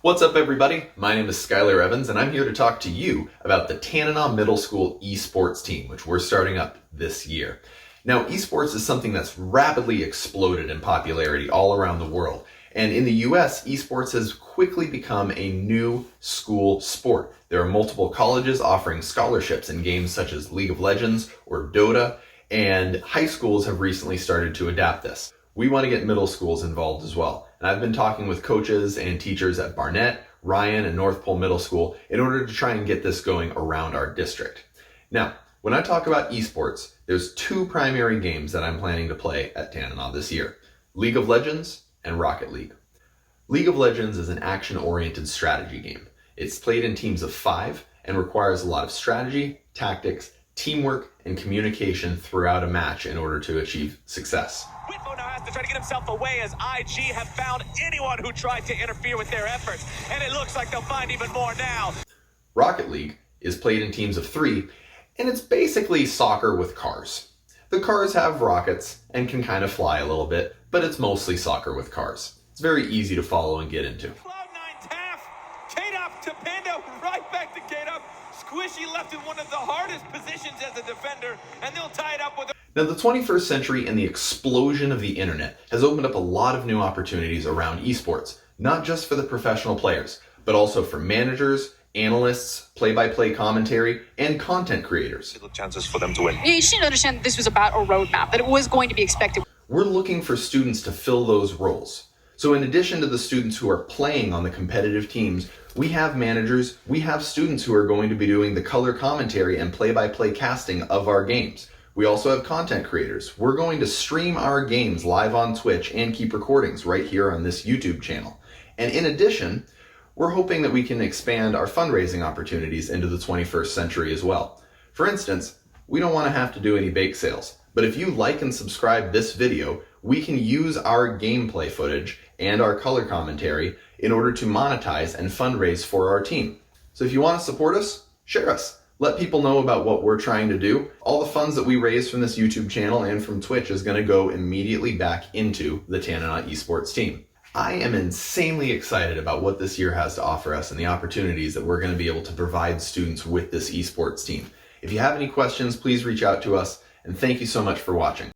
What's up everybody? My name is Skylar Evans and I'm here to talk to you about the Tanana Middle School eSports team, which we're starting up this year. Now, eSports is something that's rapidly exploded in popularity all around the world. And in the US, eSports has quickly become a new school sport. There are multiple colleges offering scholarships in games such as League of Legends or Dota, and high schools have recently started to adapt this. We want to get middle schools involved as well. And I've been talking with coaches and teachers at Barnett, Ryan, and North Pole Middle School in order to try and get this going around our district. Now, when I talk about esports, there's two primary games that I'm planning to play at Tanana this year: League of Legends and Rocket League. League of Legends is an action-oriented strategy game. It's played in teams of 5 and requires a lot of strategy, tactics, teamwork, and communication throughout a match in order to achieve success. To try to get himself away, as IG have found anyone who tried to interfere with their efforts, and it looks like they'll find even more now. Rocket League is played in teams of 3, and it's basically soccer with cars. The cars have rockets and can kind of fly a little bit, but it's mostly soccer with cars. It's very easy to follow and get into. Cloud9 Taff, K-Up to Panda, right back to K-Up. Squishy left in one of the hardest positions as a defender, and they'll tie it up with Now, the 21st century and the explosion of the internet has opened up a lot of new opportunities around esports, not just for the professional players, but also for managers, analysts, play-by-play commentary, and content creators. Chances for them to win. Yeah, you should understand that this was about a roadmap, that it was going to be expected. We're looking for students to fill those roles. So in addition to the students who are playing on the competitive teams, we have managers, we have students who are going to be doing the color commentary and play-by-play casting of our games. We also have content creators. We're going to stream our games live on Twitch and keep recordings right here on this YouTube channel. And in addition, we're hoping that we can expand our fundraising opportunities into the 21st century as well. For instance, we don't want to have to do any bake sales, but if you like and subscribe this video, we can use our gameplay footage and our color commentary in order to monetize and fundraise for our team. So if you want to support us, share us. Let people know about what we're trying to do. All the funds that we raise from this YouTube channel and from Twitch is going to go immediately back into the Tanana eSports team. I am insanely excited about what this year has to offer us and the opportunities that we're going to be able to provide students with this eSports team. If you have any questions, please reach out to us, and thank you so much for watching.